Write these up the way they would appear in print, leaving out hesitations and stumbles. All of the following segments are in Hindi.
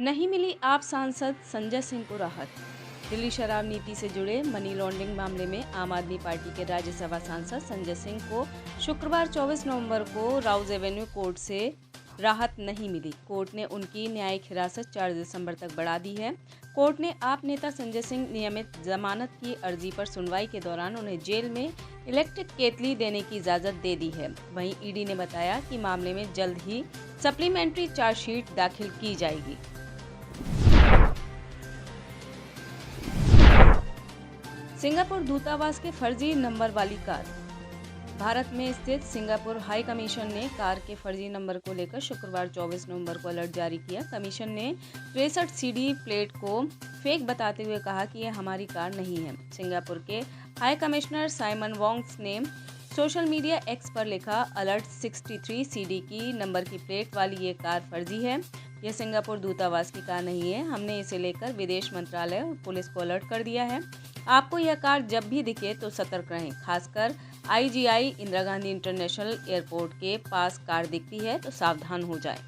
नहीं मिली आप सांसद संजय सिंह को राहत। दिल्ली शराब नीति से जुड़े मनी लॉन्ड्रिंग मामले में आम आदमी पार्टी के राज्यसभा सांसद संजय सिंह को शुक्रवार 24 नवंबर को राउज एवेन्यू कोर्ट से राहत नहीं मिली। कोर्ट ने उनकी न्यायिक हिरासत 4 दिसंबर तक बढ़ा दी है। कोर्ट ने आप नेता संजय सिंह नियमित जमानत की अर्जी पर सुनवाई के दौरान उन्हें जेल में इलेक्ट्रिक केतली देने की इजाजत दे दी है। वहीं ईडी ने बताया कि मामले में जल्द ही सप्लीमेंट्री चार्जशीट दाखिल की जाएगी। सिंगापुर दूतावास के फर्जी नंबर वाली कार। भारत में स्थित सिंगापुर हाई कमीशन ने कार के फर्जी नंबर को लेकर शुक्रवार 24 नवंबर को अलर्ट जारी किया। कमीशन ने 63 सीडी प्लेट को फेक बताते हुए कहा कि यह हमारी कार नहीं है। सिंगापुर के हाई कमिश्नर साइमन वोंग्स ने सोशल मीडिया एक्स पर लिखा, अलर्ट 63 सीडी की नंबर की प्लेट वाली ये कार फर्जी है। यह सिंगापुर दूतावास की कार नहीं है। हमने इसे लेकर विदेश मंत्रालय और पुलिस को अलर्ट कर दिया है। आपको यह कार जब भी दिखे तो सतर्क रहें। खासकर IGI Indira Gandhi international airport के पास कार दिखती है तो सावधान हो जाएं।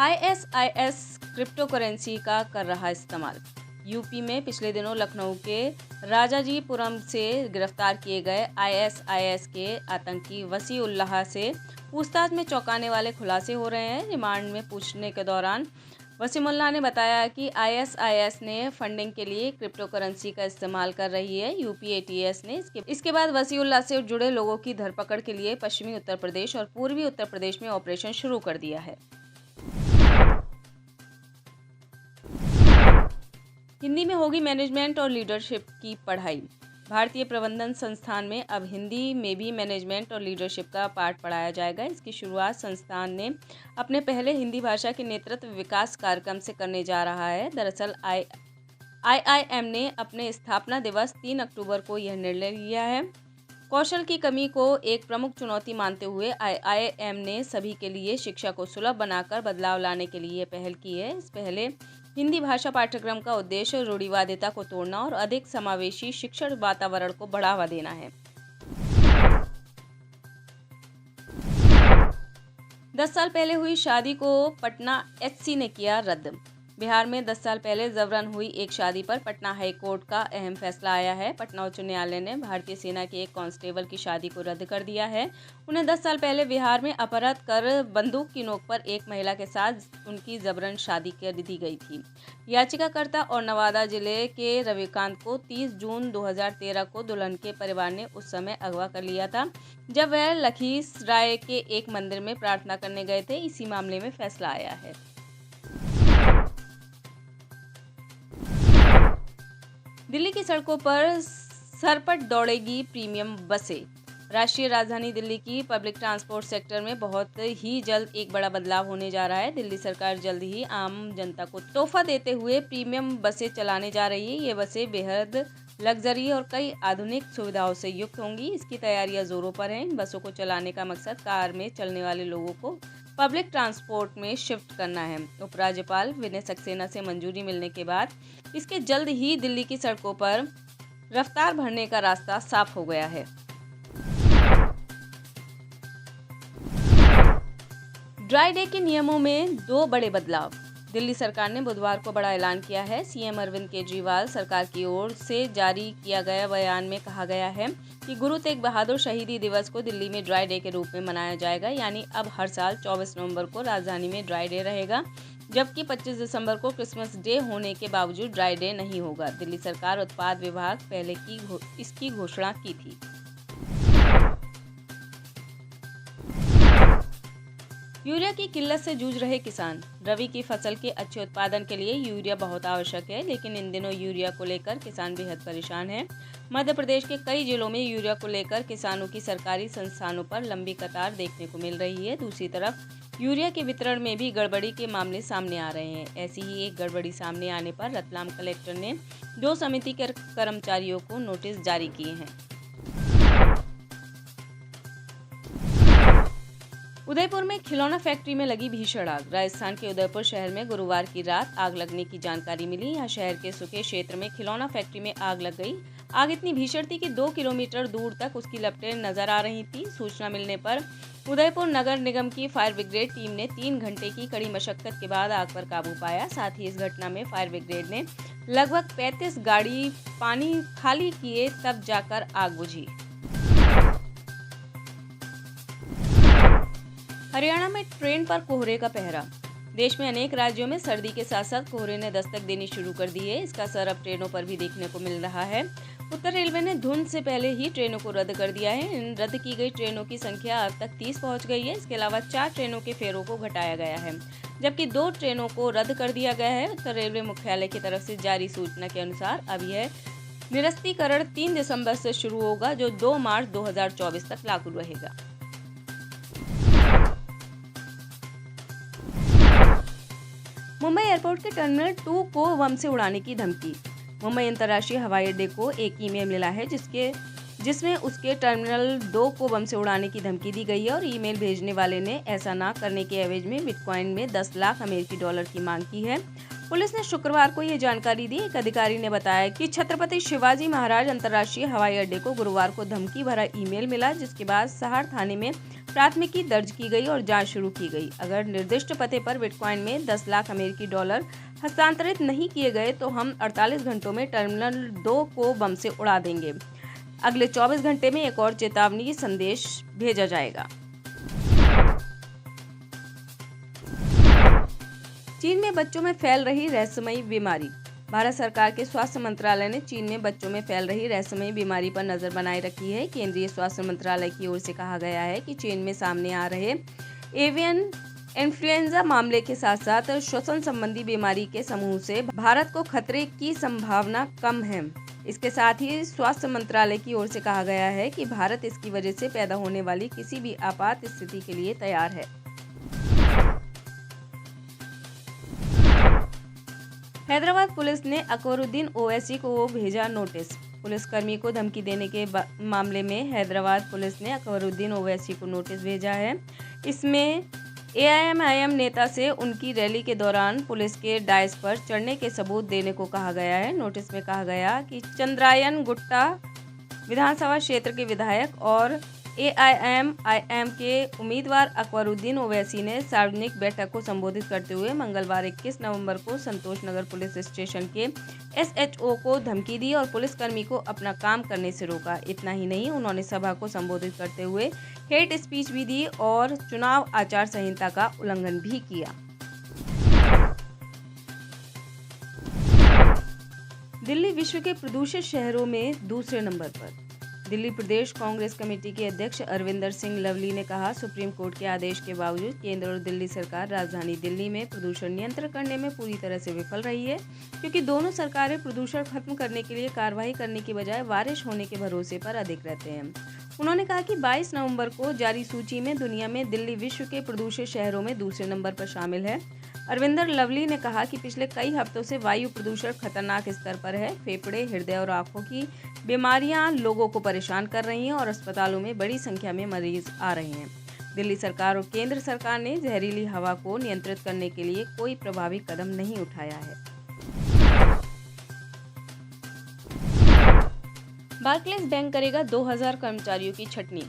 ISIS क्रिप्टो करेंसी का कर रहा इस्तेमाल। यूपी में पिछले दिनों लखनऊ के राजाजीपुरम से गिरफ्तार किए गए ISIS के आतंकी वसीउल्लाह से पूछताछ में चौंकाने वाले खुलासे हो रहे हैं। रिमांड में पूछने के दौरान वसीमुल्लाह ने बताया कि ISIS ने फंडिंग के लिए क्रिप्टो करेंसी का इस्तेमाल कर रही है। यूपी ATS ने इसके बाद वसीउल्लाह से जुड़े लोगों की धरपकड़ के लिए पश्चिमी उत्तर प्रदेश और पूर्वी उत्तर प्रदेश में ऑपरेशन शुरू कर दिया है। हिंदी में होगी मैनेजमेंट और लीडरशिप की पढ़ाई। भारतीय प्रबंधन संस्थान में अब हिंदी में भी मैनेजमेंट और लीडरशिप का पाठ पढ़ाया जाएगा। इसकी शुरुआत संस्थान ने अपने पहले हिंदी भाषा के नेतृत्व विकास कार्यक्रम से करने जा रहा है। दरअसल IIM ने अपने स्थापना दिवस 3 अक्टूबर को यह निर्णय लिया है। कौशल की कमी को एक प्रमुख चुनौती मानते हुए IIM ने सभी के लिए शिक्षा को सुलभ बनाकर बदलाव लाने के लिए पहल की है। इस पहले हिंदी भाषा पाठ्यक्रम का उद्देश्य रूढ़िवादिता को तोड़ना और अधिक समावेशी शिक्षण वातावरण को बढ़ावा देना है। 10 साल पहले हुई शादी को पटना HC ने किया रद्द। बिहार में 10 साल पहले जबरन हुई एक शादी पर पटना हाई कोर्ट का अहम फैसला आया है। पटना उच्च न्यायालय ने भारतीय सेना के एक कांस्टेबल की शादी को रद्द कर दिया है। उन्हें 10 साल पहले बिहार में अपहृत कर बंदूक की नोक पर एक महिला के साथ उनकी जबरन शादी कर दी गई थी। याचिकाकर्ता और नवादा जिले के रविकांत को 30 जून 2013 को दुल्हन के परिवार ने उस समय अगवा कर लिया था, जब वह लखीसराय के एक मंदिर में प्रार्थना करने गए थे। इसी मामले में फैसला आया है। दिल्ली की सड़कों पर सरपट दौड़ेगी प्रीमियम बसें। राष्ट्रीय राजधानी दिल्ली की पब्लिक ट्रांसपोर्ट सेक्टर में बहुत ही जल्द एक बड़ा बदलाव होने जा रहा है। दिल्ली सरकार जल्द ही आम जनता को तोहफा देते हुए प्रीमियम बसें चलाने जा रही है। ये बसें बेहद लग्जरी और कई आधुनिक सुविधाओं से युक्त होंगी। इसकी तैयारियां जोरों पर हैं। इन बसों को चलाने का मकसद कार में चलने वाले लोगों को पब्लिक ट्रांसपोर्ट में शिफ्ट करना है। उपराज्यपाल विनय सक्सेना से मंजूरी मिलने के बाद इसके जल्द ही दिल्ली की सड़कों पर रफ्तार भरने का रास्ता साफ हो गया है। ड्राई डे के नियमों में 2 बड़े बदलाव। दिल्ली सरकार ने बुधवार को बड़ा ऐलान किया है। CM अरविंद केजरीवाल सरकार की ओर से जारी किया गया बयान में कहा गया है कि गुरु तेग बहादुर शहीदी दिवस को दिल्ली में ड्राई डे के रूप में मनाया जाएगा। यानी अब हर साल 24 नवंबर को राजधानी में ड्राई डे रहेगा, जबकि 25 दिसंबर को क्रिसमस डे होने के बावजूद ड्राई डे नहीं होगा। दिल्ली सरकार उत्पाद विभाग पहले इसकी घोषणा की थी। यूरिया की किल्लत से जूझ रहे किसान। रबी की फसल के अच्छे उत्पादन के लिए यूरिया बहुत आवश्यक है, लेकिन इन दिनों यूरिया को लेकर किसान बेहद परेशान हैं। मध्य प्रदेश के कई जिलों में यूरिया को लेकर किसानों की सरकारी संस्थानों पर लंबी कतार देखने को मिल रही है। दूसरी तरफ यूरिया के वितरण में भी गड़बड़ी के मामले सामने आ रहे हैं। ऐसी ही एक गड़बड़ी सामने आने पर रतलाम कलेक्टर ने 2 समिति के कर्मचारियों को नोटिस जारी किए हैं। उदयपुर में खिलौना फैक्ट्री में लगी भीषण आग। राजस्थान के उदयपुर शहर में गुरुवार की रात आग लगने की जानकारी मिली। यहाँ शहर के सुके क्षेत्र में खिलौना फैक्ट्री में आग लग गई। आग इतनी भीषण थी कि 2 किलोमीटर दूर तक उसकी लपटें नजर आ रही थी। सूचना मिलने पर उदयपुर नगर निगम की फायर ब्रिगेड टीम ने 3 घंटे की कड़ी मशक्कत के बाद आग पर काबू पाया। साथ ही इस घटना में फायर ब्रिगेड ने लगभग 35 गाड़ी पानी खाली किए तब जाकर आग बुझी। हरियाणा में ट्रेन पर कोहरे का पहरा। देश में अनेक राज्यों में सर्दी के साथ साथ कोहरे ने दस्तक देनी शुरू कर दी है। इसका असर अब ट्रेनों पर भी देखने को मिल रहा है। उत्तर रेलवे ने धुंध से पहले ही ट्रेनों को रद्द कर दिया है। इन रद्द की गई ट्रेनों की संख्या अब तक 30 पहुंच गई है। इसके अलावा 4 ट्रेनों के फेरों को घटाया गया है, जबकि 2 ट्रेनों को रद्द कर दिया गया है। उत्तर रेलवे मुख्यालय की तरफ से जारी सूचना के अनुसार अब यह निरस्तीकरण 3 दिसंबर से शुरू होगा, जो 2 मार्च 2024 तक लागू रहेगा। मुंबई एयरपोर्ट के टर्मिनल 2 को बम से उड़ाने की धमकी। मुंबई अंतर्राष्ट्रीय हवाई अड्डे को एक ईमेल मिला है जिसमें उसके टर्मिनल 2 को बम से उड़ाने की धमकी दी गई है और ईमेल भेजने वाले ने ऐसा ना करने के एवज में बिटकॉइन में 10 लाख अमेरिकी डॉलर की मांग की है। पुलिस ने शुक्रवार को ये जानकारी दी। एक अधिकारी ने बताया कि छत्रपति शिवाजी महाराज अंतर्राष्ट्रीय हवाई अड्डे को गुरुवार को धमकी भरा ईमेल मिला, जिसके बाद सहार थाने में प्राथमिकी दर्ज की गई और जांच शुरू की गई। अगर निर्दिष्ट पते पर बिटकॉइन में 10 लाख अमेरिकी डॉलर हस्तांतरित नहीं किए गए तो हम 48 घंटों में टर्मिनल 2 को बम से उड़ा देंगे। अगले 24 घंटे में एक और चेतावनी संदेश भेजा जाएगा। चीन में बच्चों में फैल रही रहस्यमयी बीमारी। भारत सरकार के स्वास्थ्य मंत्रालय ने चीन में बच्चों में फैल रही रहस्यमयी बीमारी पर नजर बनाए रखी है। केंद्रीय स्वास्थ्य मंत्रालय की ओर से कहा गया है कि चीन में सामने आ रहे एवियन इन्फ्लुएंजा मामले के साथ साथ श्वसन संबंधी बीमारी के समूह से भारत को खतरे की संभावना कम है। इसके साथ ही स्वास्थ्य मंत्रालय की ओर से कहा गया है कि भारत इसकी वजह से पैदा होने वाली किसी भी आपात स्थिति के लिए तैयार है। हैदराबाद पुलिस ने अकबरुद्दीन ओवैसी को भेजा नोटिस। पुलिसकर्मी को धमकी देने के मामले में हैदराबाद पुलिस ने अकबरुद्दीन ओवैसी को नोटिस भेजा है। इसमें एआईएमआईएम नेता से उनकी रैली के दौरान पुलिस के डायस पर चढ़ने के सबूत देने को कहा गया है। नोटिस में कहा गया कि चंद्रायन गुट्टा विधानसभा क्षेत्र के विधायक और एआईएमआईएम के उम्मीदवार अकबरुद्दीन ओवैसी ने सार्वजनिक बैठक को संबोधित करते हुए मंगलवार 21 नवंबर को संतोष नगर पुलिस स्टेशन के एसएचओ को धमकी दी और पुलिसकर्मी को अपना काम करने से रोका। इतना ही नहीं, उन्होंने सभा को संबोधित करते हुए हेट स्पीच भी दी और चुनाव आचार संहिता का उल्लंघन भी किया। दिल्ली विश्व के प्रदूषित शहरों में दूसरे नंबर पर। दिल्ली प्रदेश कांग्रेस कमेटी के अध्यक्ष अरविंदर सिंह लवली ने कहा, सुप्रीम कोर्ट के आदेश के बावजूद केंद्र और दिल्ली सरकार राजधानी दिल्ली में प्रदूषण नियंत्रण करने में पूरी तरह से विफल रही है, क्योंकि दोनों सरकारें प्रदूषण खत्म करने के लिए कार्रवाई करने की बजाय बारिश होने के भरोसे पर अधिक रहते हैं। उन्होंने कहा कि 22 नवंबर को जारी सूची में दुनिया में दिल्ली विश्व के प्रदूषित शहरों में दूसरे नंबर पर शामिल है। अरविंदर लवली ने कहा कि पिछले कई हफ्तों से वायु प्रदूषण खतरनाक स्तर पर है। फेफड़े, हृदय और आंखों की बीमारियां लोगों को परेशान कर रही हैं और अस्पतालों में बड़ी संख्या में मरीज आ रहे हैं। दिल्ली सरकार और केंद्र सरकार ने जहरीली हवा को नियंत्रित करने के लिए कोई प्रभावी कदम नहीं उठाया है। बार्कलेज बैंक करेगा 2000 कर्मचारियों की छटनी।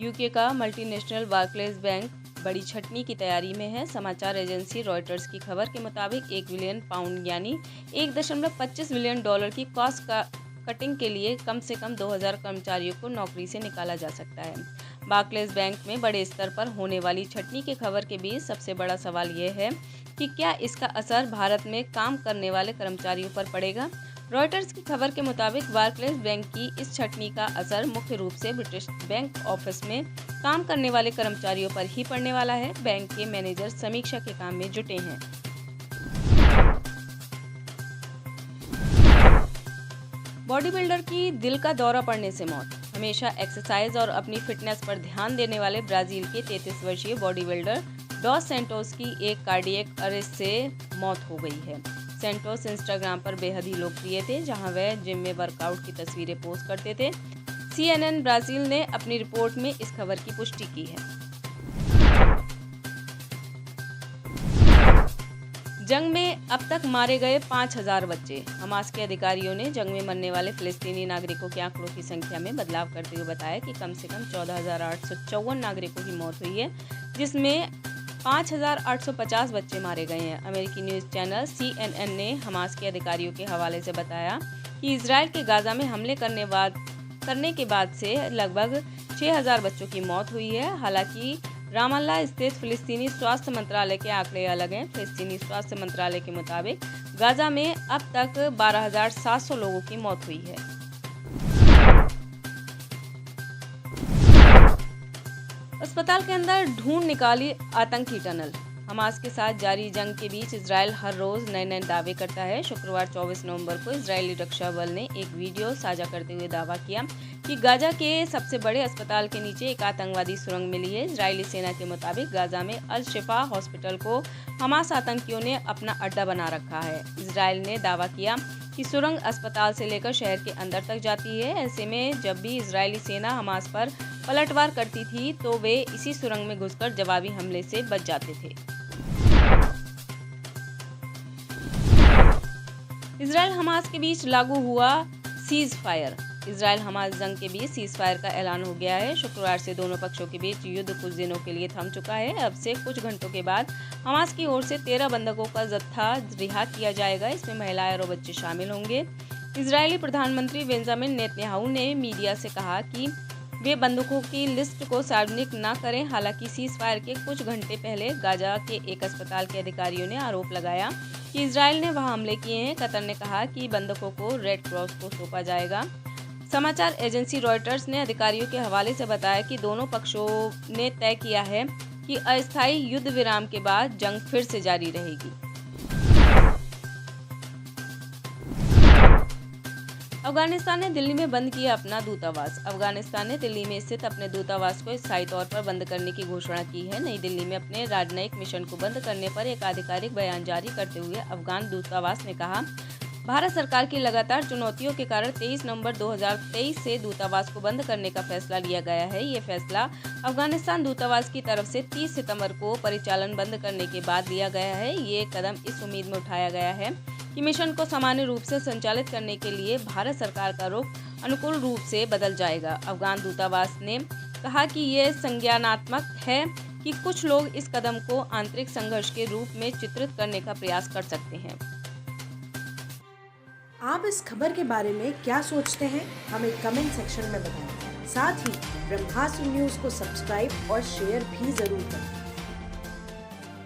यूके का मल्टीनेशनल बार्कलेज बैंक बड़ी छटनी की तैयारी में है। समाचार एजेंसी रॉयटर्स की खबर के मुताबिक 1 बिलियन पाउंड यानी 1.25 बिलियन डॉलर की कॉस्ट कटिंग के लिए कम से कम 2000 कर्मचारियों को नौकरी से निकाला जा सकता है। बार्कलेज बैंक में बड़े स्तर पर होने वाली छटनी की खबर के बीच सबसे बड़ा सवाल यह है कि क्या इसका असर भारत में काम करने वाले कर्मचारियों पर पड़ेगा। रॉयटर्स की खबर के मुताबिक बार्कलेज बैंक की इस छटनी का असर मुख्य रूप से ब्रिटिश बैंक ऑफिस में काम करने वाले कर्मचारियों पर ही पड़ने वाला है। बैंक के मैनेजर समीक्षा के काम में जुटे हैं। बॉडी बिल्डर की दिल का दौरा पड़ने से मौत। हमेशा एक्सरसाइज और अपनी फिटनेस पर ध्यान देने वाले ब्राजील के 33 वर्षीय बॉडी बिल्डर डॉस सैंटोस की एक कार्डियक अरेस्ट से मौत हो गई है। सैंटोस इंस्टाग्राम पर बेहद ही लोकप्रिय थे, जहां वह जिम में वर्कआउट की तस्वीरें पोस्ट करते थे। CNN ब्राजील ने अपनी रिपोर्ट में इस खबर की पुष्टि की है। जंग में अब तक मारे गए 5,000 बच्चे। हमास के अधिकारियों ने जंग में मरने वाले फिलिस्तीनी नागरिकों के आंकड़ों की संख्या में बदलाव करते हुए बताया कि कम से कम 14,854 नागरिकों की मौत हुई है, जिसमें 5,850 बच्चे मारे गए हैं। अमेरिकी न्यूज़ चैनल CNN ने हमास के अधिकारियों के हवाले से बताया कि इजराइल के गाजा में हमले करने के बाद से लगभग 6,000 बच्चों की मौत हुई है। हालांकि रामल्ला स्थित फिलिस्तीनी स्वास्थ्य मंत्रालय के आंकड़े अलग हैं। फिलिस्तीनी स्वास्थ्य मंत्रालय के मुताबिक गाजा में अब तक 12,700 लोगों की मौत हुई है। अस्पताल के अंदर ढूंढ निकाली आतंकी टनल। हमास के साथ जारी जंग के बीच इजराइल हर रोज नए नए दावे करता है। शुक्रवार 24 नवंबर को इजरायली रक्षा बल ने एक वीडियो साझा करते हुए दावा किया कि गाजा के सबसे बड़े अस्पताल के नीचे एक आतंकवादी सुरंग मिली है। इजरायली सेना के मुताबिक गाजा में अल शिफा हॉस्पिटल को हमास आतंकियों ने अपना अड्डा बना रखा है। इजराइल ने दावा किया कि सुरंग अस्पताल से लेकर शहर के अंदर तक जाती है। ऐसे में जब भी इजरायली सेना हमास पर पलटवार करती थी तो वे इसी सुरंग में घुसकर जवाबी हमले से बच जाते थे। इजराइल हमास के बीच लागू हुआ सीज फायर। इजराइल हमास जंग के बीच सीज फायर का ऐलान हो गया है। शुक्रवार से दोनों पक्षों के बीच युद्ध कुछ दिनों के लिए थम चुका है। अब से कुछ घंटों के बाद हमास की ओर से 13 बंधकों का जत्था रिहा किया जाएगा। इसमें महिलाएं और बच्चे शामिल होंगे। इजरायली प्रधानमंत्री बेंजामिन नेतन्याहू ने मीडिया से कहा कि वे बंधकों की लिस्ट को सार्वजनिक न करें। हालांकि सीज फायर के कुछ घंटे पहले गाजा के एक अस्पताल के अधिकारियों ने आरोप लगाया कि इजराइल ने वहां हमले किए हैं। कतर ने कहा कि बंधकों को रेड क्रॉस को सौंपा जाएगा। समाचार एजेंसी रॉयटर्स ने अधिकारियों के हवाले से बताया कि दोनों पक्षों ने तय किया है कि अस्थायी युद्ध विराम के बाद जंग फिर से जारी रहेगी। अफगानिस्तान ने दिल्ली में बंद किया अपना दूतावास। अफगानिस्तान ने दिल्ली में स्थित अपने दूतावास को स्थायी तौर पर बंद करने की घोषणा की है। नई दिल्ली में अपने राजनयिक मिशन को बंद करने पर एक आधिकारिक बयान जारी करते हुए अफगान दूतावास ने कहा, भारत सरकार की लगातार चुनौतियों के कारण 23 नवंबर 2023 से दूतावास को बंद करने का फैसला लिया गया है। ये फैसला अफगानिस्तान दूतावास की तरफ से 30 सितंबर को परिचालन बंद करने के बाद लिया गया है। ये कदम इस उम्मीद में उठाया गया है कि मिशन को सामान्य रूप से संचालित करने के लिए भारत सरकार का रुख अनुकूल रूप से बदल जाएगा। अफगान दूतावास ने कहा कि ये संज्ञानात्मक है कि कुछ लोग इस कदम को आंतरिक संघर्ष के रूप में चित्रित करने का प्रयास कर सकते हैं। आप इस खबर के बारे में क्या सोचते हैं, हमें कमेंट सेक्शन में बताएं। साथ ही ब्रह्मास्त्र न्यूज को सब्सक्राइब और शेयर भी जरूर करें।